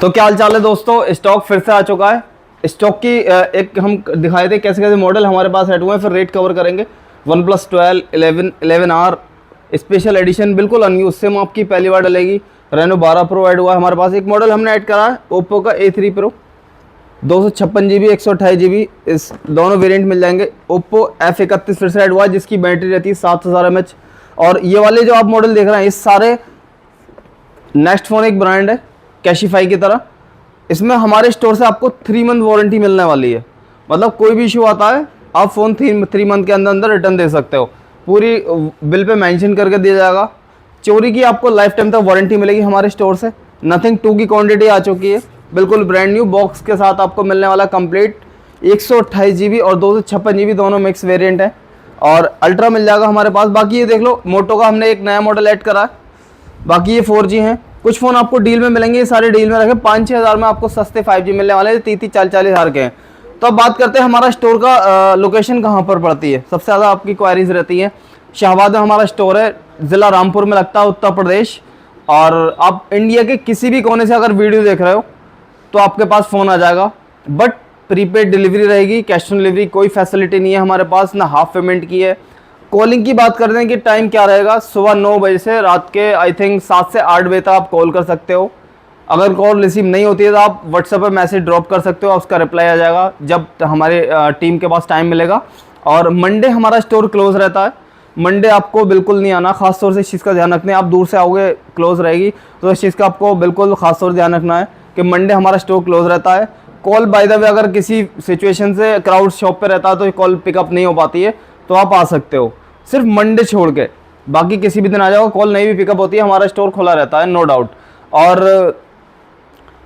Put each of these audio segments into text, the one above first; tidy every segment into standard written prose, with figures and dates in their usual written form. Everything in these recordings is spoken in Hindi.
तो क्या हाल चाल है दोस्तों, स्टॉक फिर से आ चुका है। स्टॉक की एक हम दिखाए थे कैसे कैसे मॉडल हमारे पास ऐड हुए हैं, फिर रेट कवर करेंगे। One plus 12, 11R special edition बिल्कुल अनयूज सिम आपकी पहली बार डलेगी। रेनो 12 प्रो ऐड हुआ है हमारे पास। एक मॉडल हमने ऐड करा है ओप्पो का A3 प्रो, 256 GB 128 GB, इस दोनों वेरिएंट मिल जाएंगे। ओप्पो F31 फिर से ऐड हुआ है जिसकी बैटरी रहती है 7000 mAh। और ये वाले जो आप मॉडल देख रहे हैं ये सारे नेक्स्ट फोन एक ब्रांड है कैशिफाई की तरह। इसमें हमारे स्टोर से आपको 3 मंथ वारंटी मिलने वाली है। मतलब कोई भी इशू आता है आप फ़ोन 3 मंथ के अंदर अंदर रिटर्न दे सकते हो। पूरी बिल पे मेंशन करके दिया जाएगा। चोरी की आपको लाइफ टाइम तक वारंटी मिलेगी हमारे स्टोर से। नथिंग 2 की क्वांटिटी आ चुकी है, बिल्कुल ब्रांड न्यू बॉक्स के साथ आपको मिलने वाला कंप्लीट। 128 GB और 256 GB दोनों मिक्स वेरिएंट है और अल्ट्रा मिल जाएगा हमारे पास। बाकी ये देख लो मोटो का हमने एक नया मॉडल ऐड करा है। बाकी ये 4G हैं। कुछ फ़ोन आपको डील में मिलेंगे, ये सारे डील में रखे। 5-6 हज़ार में आपको सस्ते 5G मिलने वाले हैं, 30-40 हज़ार के हैं। तो अब बात करते हैं हमारा स्टोर का लोकेशन कहाँ पर पड़ती है। सबसे ज़्यादा आपकी क्वारीज रहती है। शाहबाद में हमारा स्टोर है, ज़िला रामपुर में लगता है, उत्तर प्रदेश। और आप इंडिया के किसी भी कोने से अगर वीडियो देख रहे हो तो आपके पास फ़ोन आ जाएगा। बट प्रीपेड डिलीवरी रहेगी, कैश ऑन डिलीवरी कोई फैसिलिटी नहीं है हमारे पास, ना हाफ पेमेंट की है। कॉलिंग की बात करते हैं कि टाइम क्या रहेगा, सुबह 9 बजे से रात के आई थिंक 7 से 8 बजे तक आप कॉल कर सकते हो। अगर कॉल रिसीव नहीं होती है तो आप व्हाट्सएप पर मैसेज ड्रॉप कर सकते हो, उसका रिप्लाई आ जाएगा जब हमारे टीम के पास टाइम मिलेगा। और मंडे हमारा स्टोर क्लोज रहता है। मंडे आपको बिल्कुल नहीं आना, खास तौर से इस चीज़ का ध्यान रखना है। आप दूर से आओगे क्लोज रहेगी तो इस चीज़ का आपको बिल्कुल खास तौर से ध्यान रखना है कि मंडे हमारा स्टोर क्लोज रहता है। कॉल बाय द वे अगर किसी सिचुएशन से क्राउड शॉप पे रहता है तो कॉल पिकअप नहीं हो पाती है तो आप आ सकते हो, सिर्फ मंडे छोड़ के। बाकी किसी भी दिन आ जाओ, कॉल नहीं भी पिकअप होती है, हमारा स्टोर खुला रहता है नो डाउट। और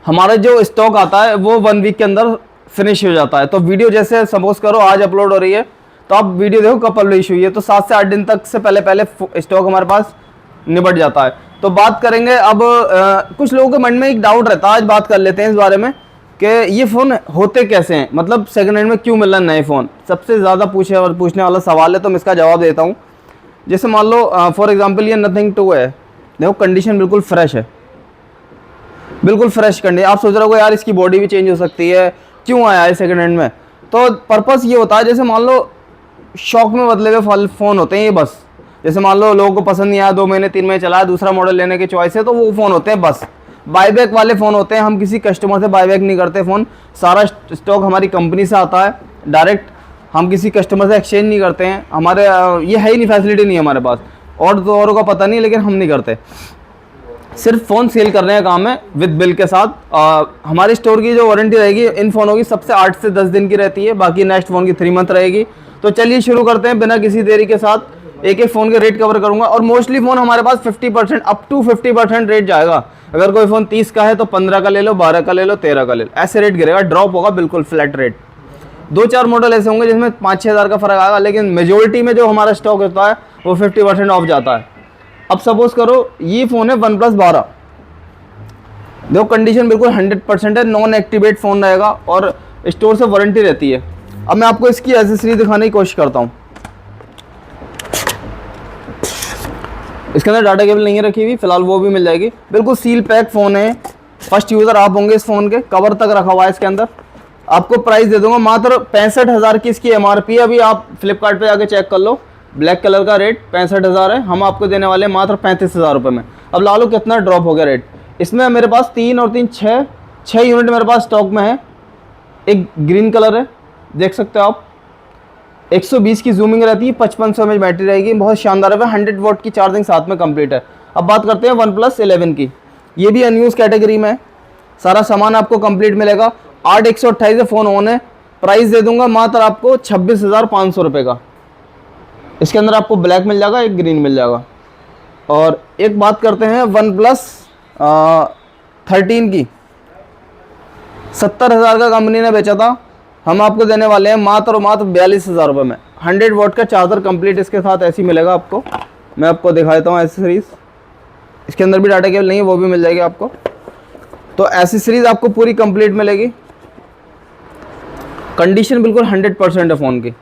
हमारा जो स्टॉक आता है वो 1 वीक के अंदर फिनिश हो जाता है। तो वीडियो जैसे सपोज करो आज अपलोड हो रही है तो आप वीडियो देखो कब पब्लिश हुई है, तो 7 से 8 दिन तक से पहले स्टॉक हमारे पास निबट जाता है। तो बात करेंगे अब कुछ लोगों के मन में एक डाउट रहता है, आज बात कर लेते हैं इस बारे में कि ये फ़ोन होते कैसे हैं, मतलब सेकंड हैंड में क्यों मिल रहा है नए फ़ोन। सबसे ज़्यादा पूछने वाला सवाल है, तो मैं इसका जवाब देता हूँ। जैसे मान लो फॉर एग्जांपल ये नथिंग 2 है, देखो कंडीशन बिल्कुल फ्रेश है, बिल्कुल फ्रेश कंडीशन। आप सोच रहे हो यार इसकी बॉडी भी चेंज हो सकती है, क्यों आया है सेकंड हैंड में। तो पर्पस ये होता है, जैसे मान लो शौक में बदले हुए फ़ोन होते हैं ये बस। जैसे मान लो लोगों को पसंद नहीं आया, 2 महीने 3 महीने चला, दूसरा मॉडल लेने की चॉइस है, तो वो फ़ोन होते हैं बस। बाईबैक वाले फ़ोन होते हैं, हम किसी कस्टमर से बाईबैक नहीं करते फ़ोन। सारा स्टॉक हमारी कंपनी से आता है डायरेक्ट, हम किसी कस्टमर से एक्सचेंज नहीं करते हैं। हमारे ये है ही नहीं, फैसिलिटी नहीं है हमारे पास। और तो औरों का पता नहीं, लेकिन हम नहीं करते। सिर्फ फ़ोन सेल करने का काम है विद बिल के साथ। हमारे स्टोर की जो वारंटी रहेगी इन फ़ोनों की सबसे 8 से 10 दिन की रहती है, बाकी नेक्स्ट फ़ोन की 3 मंथ रहेगी। तो चलिए शुरू करते हैं बिना किसी देरी के साथ। एक एक फ़ोन के रेट कवर करूंगा और मोस्टली फ़ोन हमारे पास 50% अप टू 50% रेट जाएगा। अगर कोई फ़ोन 30 का है तो 15 का ले लो, 12 का ले लो, 13 का ले लो, ऐसे रेट गिरेगा, ड्रॉप होगा बिल्कुल फ्लैट रेट। 2-4 मॉडल ऐसे होंगे जिसमें 5-6 हज़ार का फ़र्क आएगा, लेकिन मेजोरिटी में जो हमारा स्टॉक होता है वो 50% ऑफ जाता है। अब सपोज करो ये फ़ोन है वन प्लस 12, देखो कंडीशन बिल्कुल 100% है, नॉन एक्टिवेट फ़ोन रहेगा और स्टोर से वारंटी रहती है। अब मैं आपको इसकी एसेसरीज दिखाने की कोशिश करता हूँ। इसके अंदर डाटा केबल नहीं है रखी हुई, फिलहाल वो भी मिल जाएगी। बिल्कुल सील पैक फ़ोन है, फर्स्ट यूज़र आप होंगे इस फ़ोन के। कवर तक रखा हुआ है इसके अंदर। आपको प्राइस दे दूंगा मात्र 65,000 की इसकी MRP है। अभी आप फ्लिपकार्ट पे जाके चेक कर लो, ब्लैक कलर का रेट 65,000 है, हम आपको देने वाले मात्र 35,000 रुपये में। अब ला लो कितना ड्रॉप हो गया रेट। इसमें मेरे पास 3 और 3 6 यूनिट मेरे पास स्टॉक में है। एक ग्रीन कलर है, देख सकते हो आप, 120 की जूमिंग रहती है, 5500 mAh बैटरी रहेगी, बहुत शानदार है। 100 वॉट की चार्जिंग साथ में कंप्लीट है। अब बात करते हैं वन प्लस 11 की, ये भी अनयूज कैटेगरी में है। सारा सामान आपको कंप्लीट मिलेगा। 8/128 फ़ोन ऑन है। प्राइस दे दूंगा मात्र आपको 26,500 रुपये का। इसके अंदर आपको ब्लैक मिल जाएगा, एक ग्रीन मिल जाएगा। और एक बात करते हैं वन प्लस 13 की, 70,000 का कंपनी ने बेचा था, हम आपको देने वाले हैं मात्र और मात्र 42,000 रुपये में। 100 वॉट का चार्जर कंप्लीट इसके साथ ऐसी मिलेगा आपको। मैं आपको दिखाता हूँ एसेसरीज। इसके अंदर भी डाटा केबल नहीं है, वो भी मिल जाएगी आपको। तो एसेसरीज आपको पूरी कंप्लीट मिलेगी। कंडीशन बिल्कुल 100% है फ़ोन की।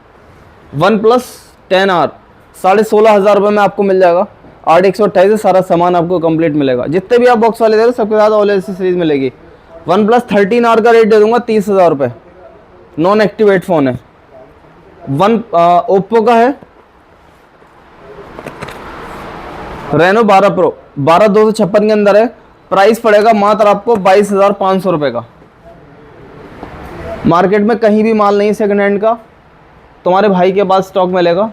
वन प्लस 10R 16,500 रुपये में आपको मिल जाएगा। 8/128 से सारा सामान आपको कंप्लीट मिलेगा। जितने भी आप बॉक्स वाले दे रहे हो सबके साथ ऑल एसेसरीज मिलेगी। वन प्लस 13R का रेट दे दूंगा 30,000 रुपये, नॉन एक्टिवेट फ़ोन है। ओप्पो का है रेनो 12 प्रो, 12,256 के अंदर है। प्राइस पड़ेगा मात्र आपको 22,500 रुपये का। मार्केट में कहीं भी माल नहीं सेकंड हैंड का, तुम्हारे भाई के पास स्टॉक मिलेगा।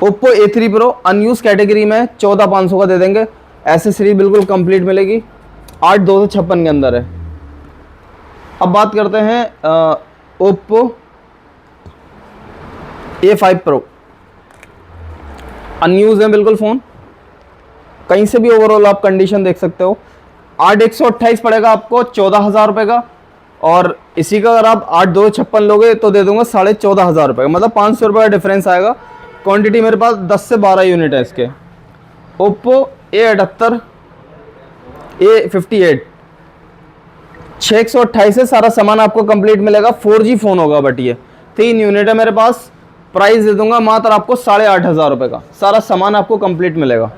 Oppo A3 pro unused category में 14,500 का दे देंगे। एसेसरी बिल्कुल कंप्लीट मिलेगी, 8,256 के अंदर है। अब बात करते हैं ओप्पो A5 प्रो, अनयूज है बिल्कुल फ़ोन, कहीं से भी ओवरऑल आप कंडीशन देख सकते हो। 8,128 पड़ेगा आपको 14,000 रुपये का, और इसी का अगर आप 8,256 लोगे तो दे दूंगा 14,500 रुपये का, मतलब 500 रुपये का डिफरेंस आएगा। क्वांटिटी मेरे पास 10 से 12 यूनिट है इसके। ओप्पो A78 A58 628 से सारा सामान आपको कंप्लीट मिलेगा। 4G फ़ोन होगा, बट ये 3 यूनिट है मेरे पास। प्राइस दे दूंगा मात्र आपको 8,500 रुपये का, सारा सामान आपको कंप्लीट मिलेगा।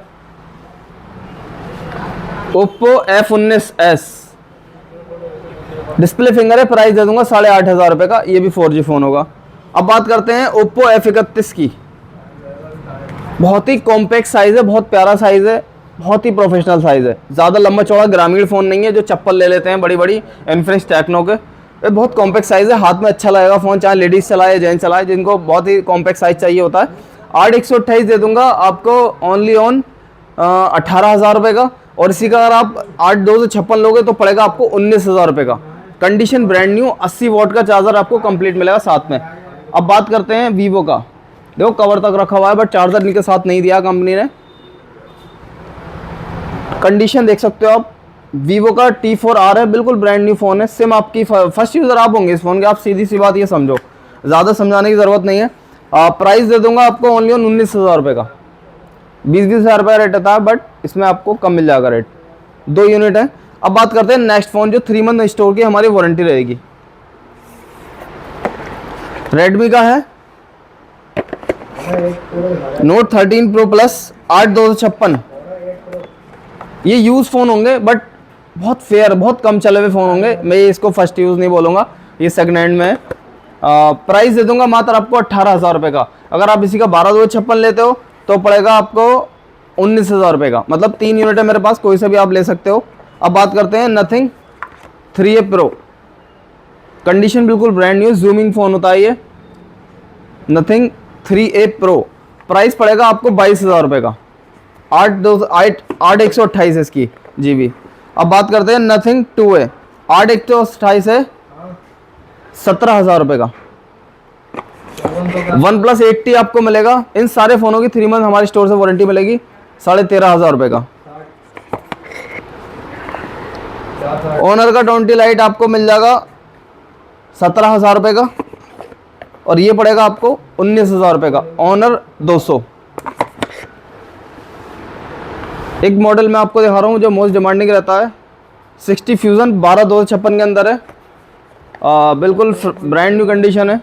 ओप्पो F19s डिस्प्ले फिंगर है, प्राइस दे दूंगा 8,500 रुपये का, ये भी 4G फ़ोन होगा। अब बात करते हैं ओप्पो F31 की। बहुत ही कॉम्पैक्ट साइज़ है, बहुत प्यारा साइज़ है, बहुत ही प्रोफेशनल साइज़ है। ज़्यादा लंबा चौड़ा ग्रामीण फ़ोन नहीं है जो चप्पल ले लेते हैं बड़ी बड़ी इन्फिनिक्स टेक्नो के। ये बहुत कॉम्पैक्ट साइज़ है, हाथ में अच्छा लगेगा फ़ोन, चाहे लेडीज़ चलाए जेंट्स चलाए, जिनको बहुत ही कॉम्पैक्ट साइज़ चाहिए होता है। 8,128 दे दूंगा आपको ओनली ऑन 18,000 रुपये का, और इसी का अगर आप 8,256 लोगे तो पड़ेगा आपको 19,000 रुपये का। कंडीशन ब्रांड न्यू, 80 वॉट का चार्जर आपको कंप्लीट मिलेगा साथ में। अब बात करते हैं वीवो का। देखो कवर तक रखा हुआ है, बट चार्जर इनके साथ नहीं दिया कंपनी ने। कंडीशन देख सकते हो आप, वीवो का T4R है, बिल्कुल ब्रांड न्यू फ़ोन है। सिम आपकी फर्स्ट यूज़र आप होंगे इस फ़ोन के, आप सीधी सी बात ये समझो, ज़्यादा समझाने की ज़रूरत नहीं है। प्राइस दे दूंगा आपको ओनली ऑन 19,000 रुपये का। 20,000 रुपये रेट आता है, बट इसमें आपको कम मिल जाएगा रेट। 2 यूनिट है। अब बात करते हैं नेक्स्ट फ़ोन, जो 3 मंथ स्टोर की हमारी वारंटी रहेगी। रेडमी का है नोट 13 प्रो प्लस 8,256। ये यूज़ फ़ोन होंगे, बट बहुत फेयर, बहुत कम चले हुए फ़ोन होंगे। मैं इसको फर्स्ट यूज़ नहीं बोलूँगा, ये सेकंड हैंड में है। प्राइस दे दूंगा मात्र आपको 18,000 रुपये का। अगर आप इसी का 12,256 लेते हो तो पड़ेगा आपको 19,000 रुपये का, मतलब 3 यूनिट है मेरे पास, कोई से भी आप ले सकते हो। अब बात करते हैं नथिंग 3A प्रो। कंडीशन बिल्कुल ब्रांड न्यू, जूमिंग फ़ोन होता है ये, नथिंग 3A प्रो। प्राइस पड़ेगा आपको 22,000 रुपये का। 8,128 इसकी GB। अब बात करते हैं नथिंग 2A, 8,128 है, 17,000 रुपये का। OnePlus 80 आपको मिलेगा। इन सारे फ़ोनों की 3 मंथ हमारे स्टोर से वारंटी मिलेगी, 13,500 रुपये का। ऑनर का 20 लाइट आपको मिल जाएगा 17,000 रुपये का, और ये पड़ेगा आपको 19,000 रुपये का। ऑनर 200। एक मॉडल मैं आपको दिखा रहा हूँ जो मोस्ट डिमांडिंग रहता है, 60 फ्यूज़न 12,256 के अंदर है, बिल्कुल ब्रांड न्यू कंडीशन है।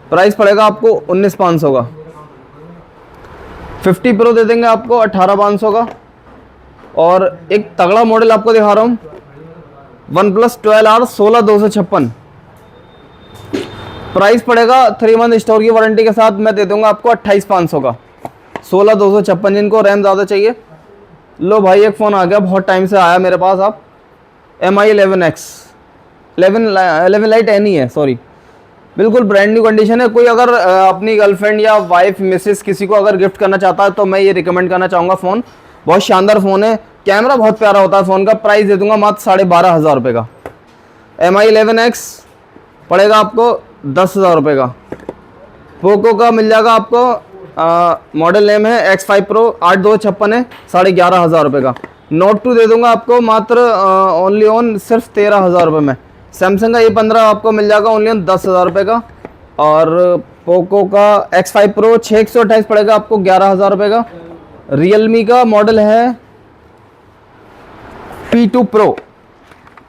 प्राइस पड़ेगा आपको 19,500 का। 50 प्रो दे देंगे आपको 18,500 का। और एक तगड़ा मॉडल आपको दिखा रहा हूँ, OnePlus 12R 16,256। प्राइस पड़ेगा 3 मंथ स्टोर की वारंटी के साथ मैं दे दूंगा आपको 28,500 का। 16,256। जिनको रैम ज़्यादा चाहिए, लो भाई एक फ़ोन आ गया, बहुत टाइम से आया मेरे पास। आप MI 11X 11 लाइट एनी है, सॉरी, बिल्कुल ब्रांड न्यू कंडीशन है। कोई अगर अपनी गर्लफ्रेंड या वाइफ मिसेस किसी को अगर गिफ्ट करना चाहता है तो मैं ये रिकमेंड करना चाहूँगा। फ़ोन बहुत शानदार फ़ोन है, कैमरा बहुत प्यारा होता है फ़ोन का। प्राइस दे दूंगा मात्र 12,500 रुपये का। MI 11X पड़ेगा आपको 10,000 रुपये का। पोको का मिल जाएगा आपको, मॉडल नेम है X5 Pro, 8,256 है, 11,500 रुपये का। Note 2 दे दूंगा आपको मात्र ओनली ऑन सिर्फ 13,000 रुपये में। सैमसंग का A15 आपको मिल जाएगा ओनली ऑन 10,000 रुपये का। और पोको का X5 Pro 628 पड़ेगा आपको 11,000 रुपये का। रियलमी का मॉडल है P2 Pro,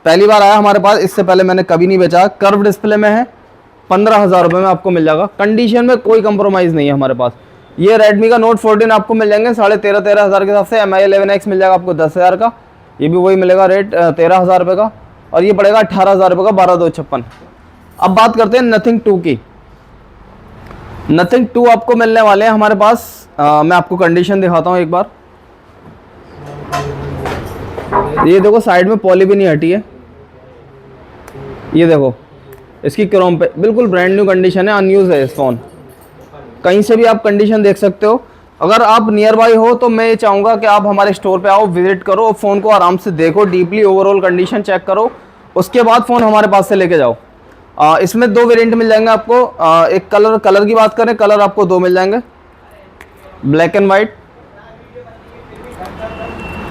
पहली बार आया हमारे पास, इससे पहले मैंने कभी नहीं बेचा। कर्व डिस्प्ले में है, 15,000 रुपये में आपको मिल जाएगा। कंडीशन में कोई कंप्रोमाइज़ नहीं है हमारे पास। ये रेडमी का Note 14 आपको मिल जाएंगे 13,500 के हिसाब से। MI 11X मिल जाएगा आपको 10,000 का। ये भी वही मिलेगा रेट 13,000 रुपये का, और ये पड़ेगा 18,000 रुपये का 12,256। अब बात करते हैं नथिंग 2 की। नथिंग 2 आपको मिलने वाले हैं हमारे पास, मैं आपको कंडीशन दिखाता हूँ एक बार। ये देखो साइड में पॉली भी नहीं हटी है, ये देखो इसकी क्रोम पे बिल्कुल ब्रांड न्यू कंडीशन है, अनयूज है इस फ़ोन। कहीं से भी आप कंडीशन देख सकते हो। अगर आप नियर बाई हो तो मैं ये चाहूँगा कि आप हमारे स्टोर पे आओ, विजिट करो और फ़ोन को आराम से देखो, डीपली ओवरऑल कंडीशन चेक करो, उसके बाद फ़ोन हमारे पास से लेके जाओ। इसमें 2 वेरिएंट मिल जाएंगे आपको। एक कलर की बात करें, कलर आपको 2 मिल जाएंगे, ब्लैक एंड वाइट।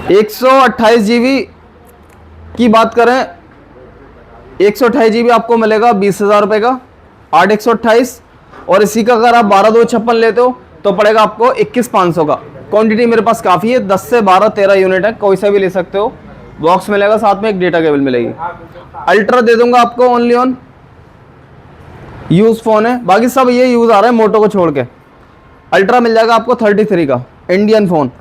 128 GB की बात करें, 128 GB आपको मिलेगा 20,000 रुपये का, 8 128। और इसी का अगर आप 12,256 लेते हो तो पड़ेगा आपको 21,500 का। क्वांटिटी मेरे पास काफ़ी है, 10 से 12 13 यूनिट है, कोई सा भी ले सकते हो। बॉक्स मिलेगा, साथ में एक डेटा केबल मिलेगी। अल्ट्रा दे दूंगा आपको ओनली ऑन यूज फ़ोन है, बाकी सब ये यूज़ आ रहा है मोटो को छोड़ के। अल्ट्रा मिल जाएगा आपको 33 का इंडियन फ़ोन,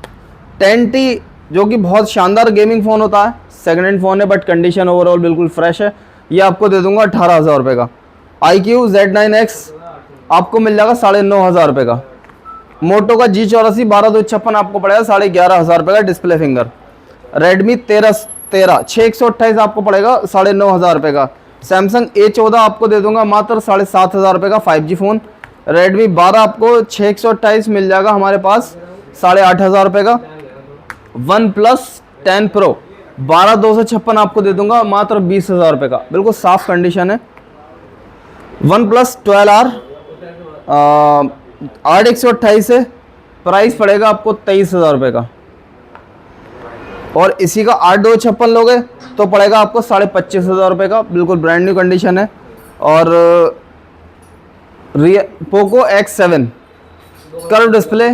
10T, जो कि बहुत शानदार गेमिंग फ़ोन होता है। सेकेंड हैंड फ़ोन है बट कंडीशन ओवरऑल बिल्कुल फ्रेश है। ये आपको दे दूंगा 18,000 रुपये का। iQOO Z9X आपको मिल जाएगा 9,500 रुपये का। मोटो का G84 12,256 आपको पड़ेगा 11,500 रुपये का डिस्प्ले फिंगर। रेडमी 13 6128 आपको पड़ेगा 9,500 रुपये का। सैमसंग A14 आपको दे दूंगा मात्र 7,500 रुपये का 5G फ़ोन। रेडमी 12 आपको 6128 मिल जाएगा हमारे पास 8,500 रुपये का। वन प्लस 10 प्रो 12,256 आपको दे दूंगा मात्र 20,000 रुपये का, बिल्कुल साफ कंडीशन है। वन प्लस 12R 8 128 है, प्राइस पड़ेगा आपको 23,000 रुपये का। और इसी का 8,256 लोगे तो पड़ेगा आपको 25,500 रुपये का, बिल्कुल ब्रांड न्यू कंडीशन है। और पोको X7 कर्व डिस्प्ले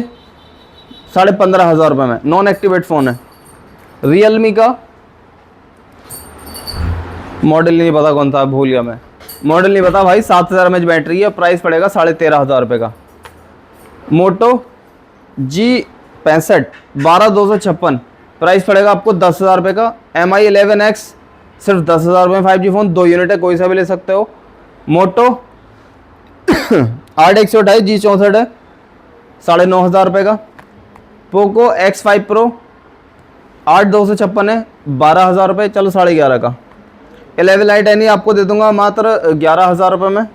15,500 रुपये में, नॉन एक्टिवेट फ़ोन है। रियलमी का मॉडल नहीं पता कौन था, भूल गया मैं, मॉडल नहीं पता भाई। 7,000 mAh बैटरी है, प्राइस पड़ेगा 13,500 रुपये का। मोटो G65 12,256 प्राइस पड़ेगा आपको 10,000 रुपये का। Mi 11X सिर्फ 10,000 रुपये में 5G फ़ोन, 2 यूनिट है, कोई सा भी ले सकते हो। मोटो 8 128 G64 है 9,500 रुपये का। पोको X5 Pro 8,256 है 12,000 रुपये, चलो 11,500 का। 11 लाइट एनी आपको दे दूंगा मात्र 11,000 रुपये में।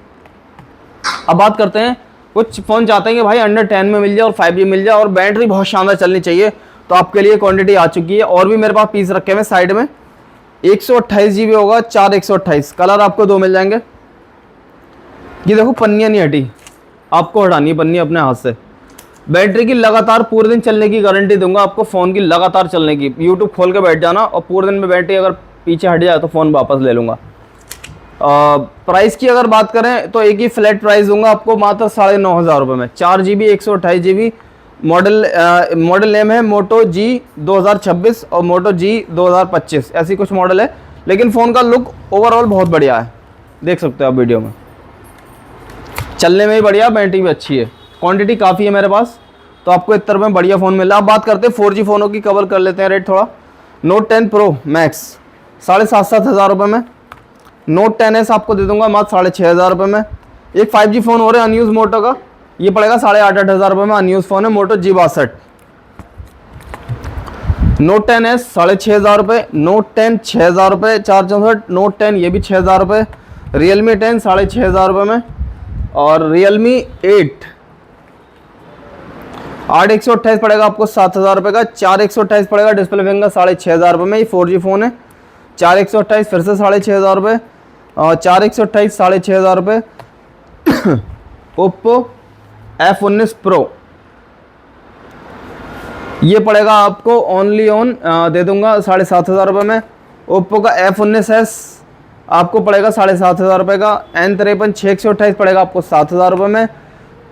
अब बात करते हैं, कुछ फ़ोन चाहते हैं कि भाई अंडर 10 में मिल जाए और 5G मिल जाए और बैटरी बहुत शानदार चलनी चाहिए, तो आपके लिए क्वांटिटी आ चुकी है। और भी मेरे पास पीस रखे हुए साइड में। 128 GB होगा 4 128, कलर आपको 2 मिल जाएंगे। ये देखो पन्नियाँ नहीं हटी, आपको हटानी है पन्नी अपने हाथ से। बैटरी की लगातार पूरे दिन चलने की गारंटी दूंगा आपको, फ़ोन की लगातार चलने की। यूट्यूब खोल के बैठ जाना और पूरे दिन में बैटरी अगर पीछे हट जाए तो फ़ोन वापस ले लूँगा। प्राइस की अगर बात करें तो एक ही फ्लैट प्राइस दूंगा आपको मात्र 9,500 रुपये में। 4 GB 128 GB मॉडल नेम है मोटो G 2026 और मोटो G 2025, ऐसी कुछ मॉडल है। लेकिन फ़ोन का लुक ओवरऑल बहुत बढ़िया है, देख सकते हो आप वीडियो में। चलने में भी बढ़िया, बैटरी भी अच्छी है, क्वांटिटी काफ़ी है मेरे पास, तो आपको इस तरह में बढ़िया फ़ोन मिल रहा है। अब बात करते हैं 4G फ़ोनों की, कवर कर लेते हैं रेट थोड़ा। नोट 10 Pro Max 7,500 रुपये में। नोट 10S आपको दे दूंगा मात्र 6,500 रुपये में। एक 5G फ़ोन हो रहा है अनयूज मोटो का, ये पड़ेगा 8,500 रुपये में, अनयूज फ़ोन है मोटो G62। नोट 10S 6,500 रुपये। नोट 10 6,000 रुपये 464। नोट 10 ये भी 6,000 रुपये। रियलमी 10 6,500 रुपये में। और रियलमी 8 128 पड़ेगा आपको 7,000 रुपये का। 4 128 पड़ेगा डिस्प्ले फिंगर 6,500 रुपये में। ये 4G फ़ोन है। 4 128 फिर से 6,500 रुपये और 4 128 6,500 रुपये। ओप्पो F19 Pro ये पड़ेगा आपको ओनली ऑन दे दूंगा 7,500 रुपये में। ओप्पो का F19s आपको पड़ेगा 7,500 रुपये का। N53 628 पड़ेगा आपको 7,000 रुपये में।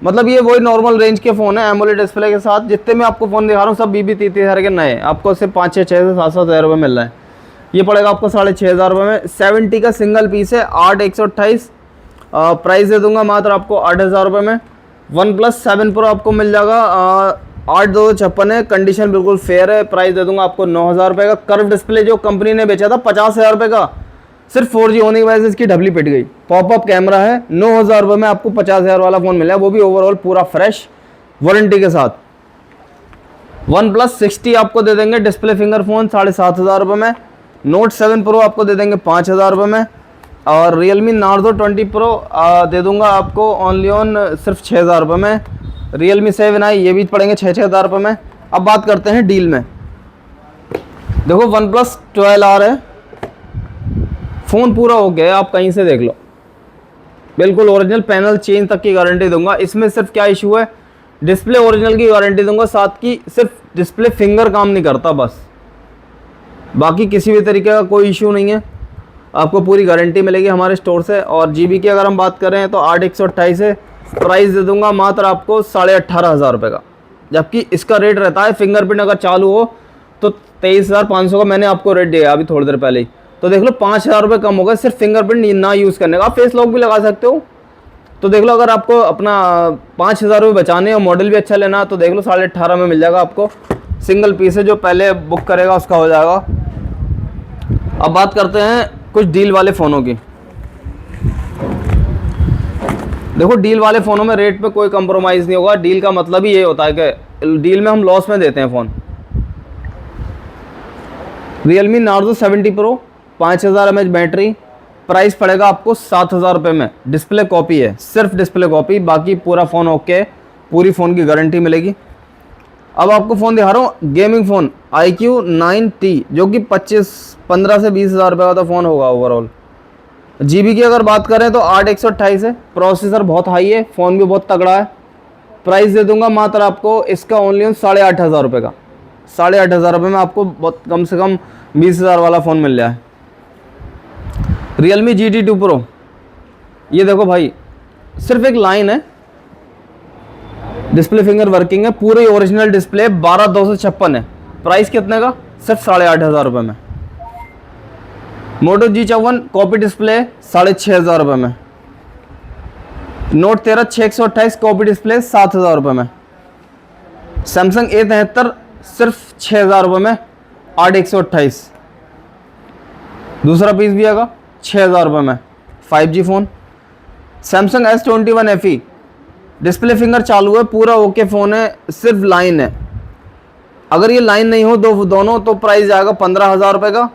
मतलब ये वही नॉर्मल रेंज के फ़ोन है एमोलेड डिस्प्ले के साथ। जितने मैं आपको फ़ोन दिखा रहा हूँ सब 20-30 के नए, आपको सिर्फ 5-6 से 7,000 रुपये मिल रहा है। ये पड़ेगा आपको 6,500 रुपये में। 70 का सिंगल पीस है 8 128, प्राइस दे दूंगा मात्र आपको 8,000 रुपये में। वन प्लस 7 Pro आपको मिल जाएगा 8256 है, कंडीशन बिल्कुल फेयर है। प्राइस दे दूंगा आपको 9,000 रुपये का। कर्व डिस्प्ले जो कंपनी ने बेचा था 50,000 रुपये का, सिर्फ 4G होने की वजह से इसकी ढबली पिट गई। पॉपअप कैमरा है, 9,000 रुपये में आपको 50,000 वाला फ़ोन मिला है, वो भी ओवरऑल पूरा फ्रेश वारंटी के साथ। OnePlus 60 आपको दे देंगे डिस्प्ले फिंगर फ़ोन 7,500 रुपये में। Note 7 Pro आपको दे देंगे 5,000 रुपये में। और Realme Narzo 20 Pro दे दूंगा आपको ओनली ऑन सिर्फ 6,000 रुपये में। Realme 7i ये भी पड़ेंगे 6,000 रुपये में। अब बात करते हैं डील में। देखो OnePlus 12R है, फ़ोन पूरा हो गया, आप कहीं से देख लो, बिल्कुल ओरिजिनल, पैनल चेंज तक की गारंटी दूंगा। इसमें सिर्फ क्या इशू है, डिस्प्ले ओरिजिनल की गारंटी दूंगा, साथ की सिर्फ डिस्प्ले फिंगर काम नहीं करता बस, बाकी किसी भी तरीके का कोई इशू नहीं है। आपको पूरी गारंटी मिलेगी हमारे स्टोर से। और GB की अगर हम बात करें तो 8/128 है। प्राइस दे दूंगा मात्र आपको 18,500 रुपये का, जबकि इसका रेट रहता है फिंगरप्रिंट अगर चालू हो तो 23,500 का मैंने आपको रेट दिया अभी थोड़ी देर पहले ही। तो देख लो 5,000 रुपये कम होगा सिर्फ फिंगरप्रिंट ना यूज़ करने का। आप फेस लॉक भी लगा सकते हो। तो देख लो अगर आपको अपना 5,000 रुपये बचाने और मॉडल भी अच्छा लेना तो देख लो 18,500 में मिल जाएगा आपको। सिंगल पीस है, जो पहले बुक करेगा उसका हो जाएगा। अब बात करते हैं कुछ डील वाले फ़ोनों की। देखो डील वाले फ़ोनों में रेट पे कोई कंप्रोमाइज़ नहीं होगा। डील का मतलब ही ये होता है कि डील में हम लॉस में देते हैं phone. Realme Narzo 70 Pro 5,000 mAh battery, price पड़ेगा आपको 7,000 रुपये में। डिस्प्ले कॉपी है, सिर्फ डिस्प्ले कॉपी, बाकी पूरा फ़ोन ओके, पूरी फ़ोन की गारंटी मिलेगी। अब आपको फ़ोन दिखा रहा हूँ गेमिंग फ़ोन iQOO 9T, जो कि 15 से 20,000 रुपये का तो फ़ोन होगा ओवरऑल। GB की अगर बात करें तो 8/128 है। प्रोसेसर बहुत हाई है, फ़ोन भी बहुत तगड़ा है। प्राइस दे दूंगा मात्र आपको इसका ओनली 8,500 रुपये का। 8,500 रुपये में आपको बहुत कम से कम 20,000 वाला फ़ोन मिल जाए। Realme GT2 Pro, ये देखो भाई, सिर्फ एक लाइन है, डिस्प्ले फिंगर वर्किंग है, पूरी ओरिजिनल डिस्प्ले, 12,256 है। प्राइस कितने का, सिर्फ 8,500 रुपये में। Moto G54 कॉपी डिस्प्ले 6,500 रुपये में। Note 13 6/128 कॉपी डिस्प्ले 7,000 रुपये में। Samsung A73 सिर्फ 6,000 रुपये में 8/128। दूसरा पीस भी आएगा 6,000 रुपये में, 5G phone. Samsung S21 FE, display finger चालू है, पूरा ओके फ़ोन है, सिर्फ लाइन है। अगर ये लाइन नहीं हो दोनों तो प्राइस आएगा 15,000 रुपये का।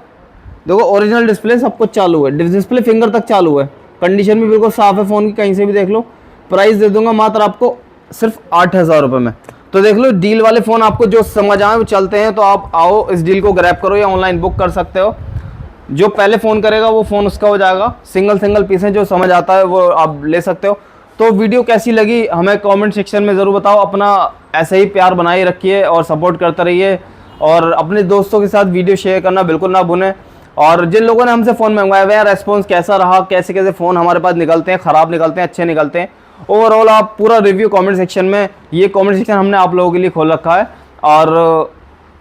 देखो ओरिजिनल डिस्प्ले सब कुछ चालू है, डिस्प्ले फिंगर तक चालू है, कंडीशन भी बिल्कुल साफ़ है फ़ोन की, कहीं से भी देख लो। प्राइस दे दूंगा मात्र आपको सिर्फ 8,000 रुपये में। तो देख लो डील वाले फ़ोन आपको जो समझ आए वो चलते हैं, तो आप आओ इस डील को ग्रैब करो या ऑनलाइन बुक कर सकते हो। जो पहले फ़ोन करेगा वो फ़ोन उसका हो जाएगा। सिंगल पीस है, जो समझ आता है वो आप ले सकते हो। तो वीडियो कैसी लगी हमें कमेंट सेक्शन में ज़रूर बताओ। अपना ऐसे ही प्यार बनाए रखिए और सपोर्ट करते रहिए, और अपने दोस्तों के साथ वीडियो शेयर करना बिल्कुल ना भूलें। और जिन लोगों ने हमसे फ़ोन मंगवाया हुआ है, रेस्पॉन्स कैसा रहा, कैसे कैसे फ़ोन हमारे पास निकलते हैं, ख़राब निकलते हैं, अच्छे निकलते हैं, ओवरऑल आप पूरा रिव्यू कमेंट सेक्शन में, ये कमेंट सेक्शन हमने आप लोगों के लिए खोल रखा है। और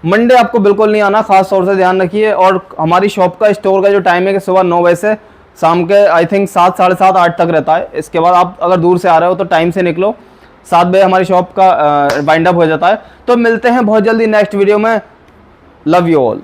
मंडे आपको बिल्कुल नहीं आना, खास तौर से ध्यान रखिए। और हमारी शॉप का स्टोर का जो टाइम है कि सुबह 9 बजे से शाम के आई थिंक 7 साढ़े 7 8 तक रहता है। इसके बाद आप अगर दूर से आ रहे हो तो टाइम से निकलो, 7 बजे हमारी शॉप का वाइंड अप हो जाता है। तो मिलते हैं बहुत जल्दी नेक्स्ट वीडियो में। Love you all.